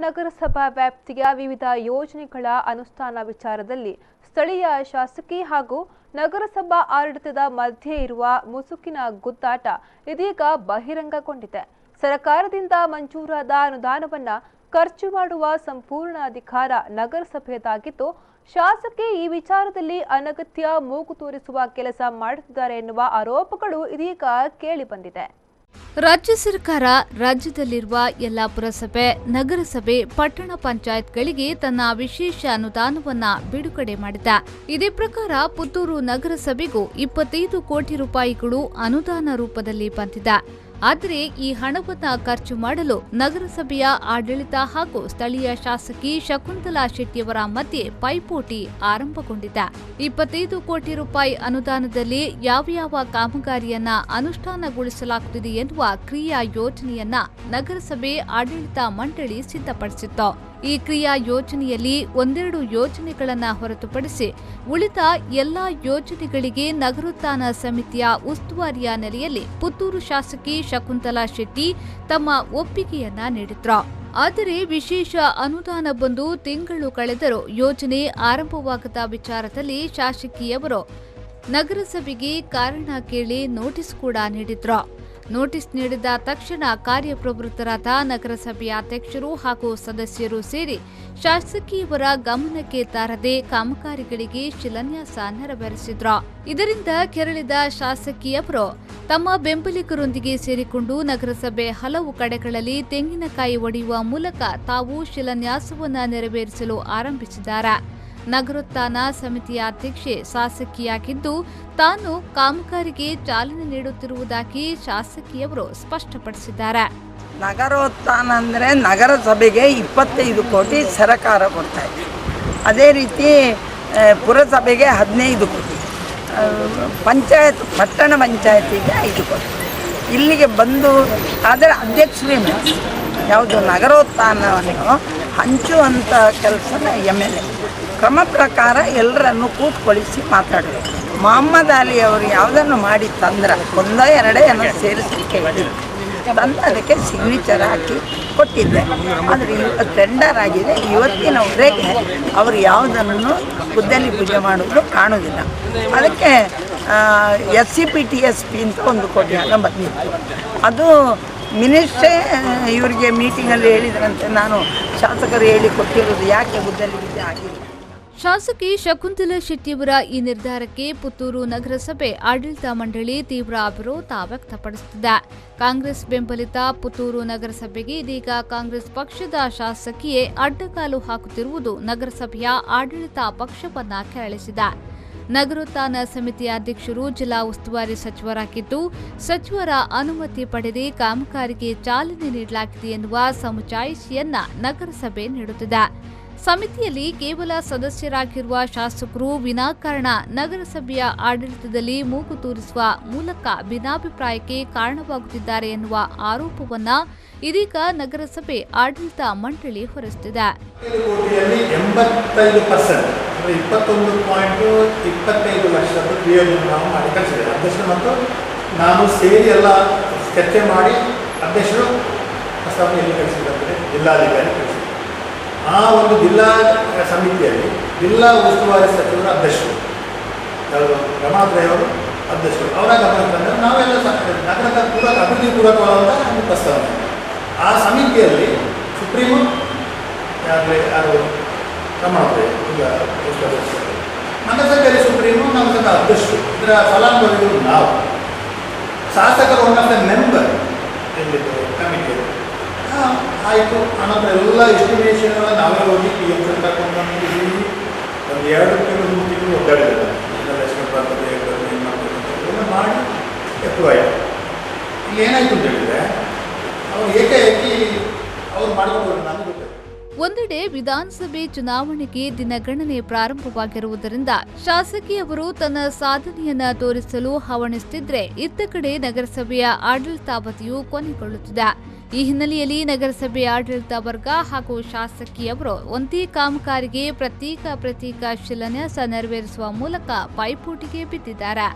ನಗರಸಭಾ ವ್ಯಾಪ್ತಿಯ ವಿವಿಧ ಯೋಜನೆಗಳ ಅನುಷ್ಠಾನ ವಿಚಾರದಲ್ಲಿ ಸ್ಥಳೀಯ ಶಾಸಕಿ ಹಾಗೂ ನಗರಸಭಾ ಆಡಳಿತದ ಮಧ್ಯೆ ಇರುವ ಮುಸುಕಿನ ಗುದ್ದಾಟ ಇದೀಗ ಬಹಿರಂಗಗೊಂಡಿದೆ. ಸರ್ಕಾರದಿಂದ ಮಂಜೂರಾದ ಅನುದಾನವನ್ನ ಖರ್ಚು ಮಾಡುವ ಸಂಪೂರ್ಣ ಅಧಿಕಾರ ನಗರಸಭೆಯದಾಗಿದ್ದು, ಶಾಸಕಿ ಈ ವಿಚಾರದಲ್ಲಿ ಅನಗತ್ಯ ಮೂಗು ತೂರಿಸುವ ಕೆಲಸ ಮಾಡುತ್ತಿದ್ದಾರೆ ಎನ್ನುವ ಆರೋಪಗಳು ಇದೀಗ ಕೇಳಿಬಂದಿದೆ. ರಾಜ್ಯ ಸರ್ಕಾರ ರಾಜ್ಯದಲ್ಲಿರುವ ಎಲ್ಲ ಪುರಸಭೆ, ನಗರಸಭೆ, ಪಟ್ಟಣ ಪಂಚಾಯತ್ಗಳಿಗೆ ತನ್ನ ವಿಶೇಷ ಅನುದಾನವನ್ನ ಬಿಡುಗಡೆ ಮಾಡಿದೆ. ಇದೇ ಪ್ರಕಾರ ಪುತ್ತೂರು ನಗರಸಭೆಗೂ 25 ಕೋಟಿ ರೂಪಾಯಿಗಳು ಅನುದಾನ ರೂಪದಲ್ಲಿ ಬಂದಿದೆ. ಆದರೆ ಈ ಹಣವನ್ನು ಖರ್ಚು ಮಾಡಲು ನಗರಸಭೆಯ ಆಡಳಿತ ಹಾಗೂ ಸ್ಥಳೀಯ ಶಾಸಕಿ ಶಕುಂತಲಾ ಶೆಟ್ಟಿಯವರ ಮಧ್ಯೆ ಪೈಪೋಟಿ ಆರಂಭಗೊಂಡಿದೆ. 25 ಕೋಟಿ ರೂಪಾಯಿ ಅನುದಾನದಲ್ಲಿ ಯಾವ ಕಾಮಗಾರಿಯನ್ನ ಅನುಷ್ಠಾನಗೊಳಿಸಲಾಗುತ್ತಿದೆ ಎನ್ನುವ ಕ್ರಿಯಾ ಯೋಜನೆಯನ್ನ ನಗರಸಭೆ ಆಡಳಿತ ಮಂಡಳಿ ಸಿದ್ಧಪಡಿಸಿತ್ತು. ಈ ಕ್ರಿಯಾ ಯೋಜನೆಯಲ್ಲಿ ಒಂದೆರಡು ಯೋಜನೆಗಳನ್ನ ಹೊರತುಪಡಿಸಿ ಉಳಿದ ಎಲ್ಲಾ ಯೋಜನೆಗಳಿಗೆ ನಗರೋತ್ಥಾನ ಸಮಿತಿಯ ಉಸ್ತುವಾರಿಯ ನೆಲೆಯಲ್ಲಿ ಪುತ್ತೂರು ಶಾಸಕಿ ಶಕುಂತಲಾ ಶೆಟ್ಟಿ ತಮ್ಮ ಒಪ್ಪಿಗೆಯನ್ನ ನೀಡಿದ್ರು. ಆದರೆ ವಿಶೇಷ ಅನುದಾನ ಬಂದು ತಿಂಗಳು ಕಳೆದರೂ ಯೋಜನೆ ಆರಂಭವಾಗದ ವಿಚಾರದಲ್ಲಿ ಶಾಸಕಿಯವರು ನಗರಸಭೆಗೆ ಕಾರಣ ಕೇಳಿ ನೋಟಿಸ್ ಕೂಡ ನೀಡಿದ್ರು. ನೋಟಿಸ್ ನೀಡಿದ ತಕ್ಷಣ ಕಾರ್ಯಪ್ರವೃತ್ತರಾದ ನಗರಸಭೆಯ ಅಧ್ಯಕ್ಷರು ಹಾಗೂ ಸದಸ್ಯರು ಸೇರಿ ಶಾಸಕಿಯವರ ಗಮನಕ್ಕೆ ತಾರದೆ ಕಾಮಗಾರಿಗಳಿಗೆ ಶಿಲಾನ್ಯಾಸ ನೆರವೇರಿಸಿದ್ರು. ಇದರಿಂದ ಕೆರಳಿದ ಶಾಸಕಿಯವರು ತಮ್ಮ ಬೆಂಬಲಿಗರೊಂದಿಗೆ ಸೇರಿಕೊಂಡು ನಗರಸಭೆ ಹಲವು ಕಡೆಗಳಲ್ಲಿ ತೆಂಗಿನಕಾಯಿ ಒಡೆಯುವ ಮೂಲಕ ತಾವು ಶಿಲಾನ್ಯಾಸವನ್ನ ನೆರವೇರಿಸಲು ಆರಂಭಿಸಿದ್ದಾರೆ. ನಗರೋತ್ಥಾನ ಸಮಿತಿಯ ಅಧ್ಯಕ್ಷೆ ಶಾಸಕಿಯಾಗಿದ್ದು ತಾನು ಕಾಮಗಾರಿಗೆ ಚಾಲನೆ ನೀಡುತ್ತಿರುವುದಾಗಿ ಶಾಸಕಿಯವರು ಸ್ಪಷ್ಟಪಡಿಸಿದ್ದಾರೆ. ನಗರೋತ್ಥಾನ ಅಂದರೆ ನಗರಸಭೆಗೆ 25 ಕೋಟಿ ಸರ್ಕಾರ ಕೊಡ್ತಾ ಇದೆ. ಅದೇ ರೀತಿ ಪುರಸಭೆಗೆ 15 ಕೋಟಿ, ಪಂಚಾಯತ್ ಪಟ್ಟಣ ಪಂಚಾಯತಿಗೆ 5 ಕೋಟಿ. ಇಲ್ಲಿಗೆ ಬಂದು ಆದರೆ ಅಧ್ಯಕ್ಷರೇ ಯಾವುದು ನಗರೋತ್ಥಾನವನ್ನು ಹಂಚುವಂಥ ಕೆಲಸನ MLA ಕ್ರಮ ಪ್ರಕಾರ ಎಲ್ಲರನ್ನು ಕೂತ್ಕೊಳಿಸಿ ಮಾತಾಡಬೇಕು. ಮೊಹಮ್ಮದ್ ಅಲಿ ಅವರು ಯಾವುದನ್ನು ಮಾಡಿ ತಂದ್ರೆ ಒಂದೋ ಎರಡೇ ಸೇರಿಸಲಿಕ್ಕೆ ಹೇಳಿದ್ರು, ತಂದು ಅದಕ್ಕೆ ಸಿಗ್ನೇಚರ್ ಹಾಕಿ ಕೊಟ್ಟಿದ್ದೆ. ಆದರೆ ಟೆಂಡರ್ ಆಗಿದೆ. ಇವತ್ತಿನವರೆಗೆ ಅವರು ಯಾವುದನ್ನು ಗುದ್ದಲಿ ಪೂಜೆ ಮಾಡೋದು ಕಾಣೋದಿಲ್ಲ. ಅದಕ್ಕೆ SCPTSP ಅಂತ 1 ಕೋಟಿ ಹಣ ಬಂದಿತ್ತು. ಅದು ಮಿನಿಸ್ಟ್ರೇ ಇವರಿಗೆ ಮೀಟಿಂಗಲ್ಲಿ ಹೇಳಿದ್ರಂತೆ, ನಾನು ಶಾಸಕರು ಹೇಳಿ ಕೊಟ್ಟಿರೋದು ಯಾಕೆ ಗುದ್ದಲಿ ಪೂಜೆ ಆಗಿಲ್ಲ. ಶಾಸಕಿ ಶಕುಂತಲಾ ಶೆಟ್ಟಿಯವರ ಈ ನಿರ್ಧಾರಕ್ಕೆ ಪುತ್ತೂರು ನಗರಸಭೆ ಆಡಳಿತ ಮಂಡಳಿ ತೀವ್ರ ವಿರೋಧ ವ್ಯಕ್ತಪಡಿಸುತ್ತಿದೆ. ಕಾಂಗ್ರೆಸ್ ಬೆಂಬಲಿತ ಪುತ್ತೂರು ನಗರಸಭೆಗೆ ಇದೀಗ ಕಾಂಗ್ರೆಸ್ ಪಕ್ಷದ ಶಾಸಕಿಯೇ ಅಡ್ಡಗಾಲು ಹಾಕುತ್ತಿರುವುದು ನಗರಸಭೆಯ ಆಡಳಿತ ಪಕ್ಷವನ್ನ ಕೆರಳಿಸಿದೆ. ನಗರೋತ್ಥಾನ ಸಮಿತಿಯ ಅಧ್ಯಕ್ಷರು ಜಿಲ್ಲಾ ಉಸ್ತುವಾರಿ ಸಚಿವರಾಗಿದ್ದು, ಸಚಿವರ ಅನುಮತಿ ಪಡೆದೇ ಕಾಮಗಾರಿಗೆ ಚಾಲನೆ ನೀಡಲಾಗಿದೆ ಎನ್ನುವ ಸಮಜಾಯಿಷಿಯನ್ನ ನಗರಸಭೆ ನೀಡುತ್ತಿದೆ. ಸಮಿತಿಯಲ್ಲಿ ಕೇವಲ ಸದಸ್ಯರಾಗಿರುವ ಶಾಸಕರು ವಿನಾಕಾರಣ ನಗರಸಭೆಯ ಆಡಳಿತದಲ್ಲಿ ಮೂಗು ತೂರಿಸುವ ಮೂಲಕ ಭಿನ್ನಾಭಿಪ್ರಾಯಕ್ಕೆ ಕಾರಣವಾಗುತ್ತಿದ್ದಾರೆ ಎನ್ನುವ ಆರೋಪವನ್ನ ಇದೀಗ ನಗರಸಭೆ ಆಡಳಿತ ಮಂಡಳಿ ಹೊರಿಸುತ್ತಿದೆ. 21.25 ಲಕ್ಷದ ನಾವು ಮಾಡಿ ಕಳಿಸಿದ್ದೇವೆ. ಅಧ್ಯಕ್ಷರು ಮತ್ತು ನಾನು ಸೇರಿ ಎಲ್ಲ ಚರ್ಚೆ ಮಾಡಿ ಅಧ್ಯಕ್ಷರು ಪ್ರಸ್ತಾವನೆಯಲ್ಲಿ ಕಳಿಸಿದ್ದಾರೆ, ಜಿಲ್ಲಾಧಿಕಾರಿ ಕಳಿಸಿದ್ದಾರೆ. ಆ ಒಂದು ಜಿಲ್ಲಾ ಸಮಿತಿಯಲ್ಲಿ ಜಿಲ್ಲಾ ಉಸ್ತುವಾರಿ ಸಚಿವರ ಅಧ್ಯಕ್ಷರು ರಮಾದ್ರಯವರು ಅಧ್ಯಕ್ಷರು ಅವರ ಗಮನಕ್ಕೆ ತಂದರೆ ನಾವೆಲ್ಲ ನಗರದ ಅಭಿವೃದ್ಧಿ ಪೂರಕವಾದಂಥ ಒಂದು ಪ್ರಸ್ತಾವನೆ. ಆ ಸಮಿತಿಯಲ್ಲಿ ಸುಪ್ರೀಮು ಯಾರು ರಮಾದ್ರಯ ನಗರಸಭೆಯಲ್ಲಿ ಸುಪ್ರೀಮು ನಗರದ ಅಧ್ಯಕ್ಷರು, ಇದರ ಫಲಾನುಭವಿಗಳು ನಾವು ಶಾಸಕರು ಒನ್ ಆಫ್ ದ ಮೆಂಬರ್ ಎಲ್ಲಿದ್ದರು ಕಮಿಟಿಯಲ್ಲಿ. ಆಯಿತು. ಆನಂತರ ಎಲ್ಲ ಎಸ್ಟಿಮೇಷನ್ ನಾವೇ ಹೋಗಿ PMC ಕರ್ಕೊಂಡು ಒಂದು 2 ತಿಂಗಳು 3 ತಿಂಗಳು ಒದ್ದಾಡಿದ್ದಾರೆ. ಎಲ್ಲ ಎಸ್ಟಿಮೇಟ್ ಬರ್ತದೆ ಏನು ಮಾಡಬೇಕು ಎಲ್ಲ ಮಾಡಿ ಎಪ್ರೂವ್ ಆಯಿತು. ಇಲ್ಲಿ ಏನಾಯಿತು ಅಂತ ಹೇಳಿದರೆ ಅವರು ಏಕಾಏಕಿ ಅವ್ರು ಮಾಡಿಕೊಂಡು ನಮಗೆ ಗೊತ್ತಿದೆ. ಒಂದೆಡೆ ವಿಧಾನಸಭೆ ಚುನಾವಣೆಗೆ ದಿನಗಣನೆ ಪ್ರಾರಂಭವಾಗಿರುವುದರಿಂದ ಶಾಸಕಿಯವರು ತನ್ನ ಸಾಧನೆಯನ್ನ ತೋರಿಸಲು ಹವಣಿಸುತ್ತಿದ್ರೆ, ಇತ್ತ ಕಡೆ ನಗರಸಭೆಯ ಆಡಳಿತಾವಧಿಯು ಕೊನೆಗೊಳ್ಳುತ್ತಿದೆ. ಈ ಹಿನ್ನೆಲೆಯಲ್ಲಿ ನಗರಸಭೆ ಆಡಳಿತ ವರ್ಗ ಹಾಗೂ ಶಾಸಕಿಯವರು ಒಂದೇ ಕಾಮಗಾರಿಗೆ ಪ್ರತ್ಯೇಕ ಶಿಲಾನ್ಯಾಸ ನೆರವೇರಿಸುವ ಮೂಲಕ ಪೈಪೋಟಿಗೆ ಬಿದ್ದಿದ್ದಾರೆ.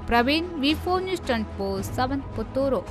ಪ್ರವೀಣ್, ವಿ4 ನ್ಯೂಸ್ 24/7 ಪುತ್ತೂರು.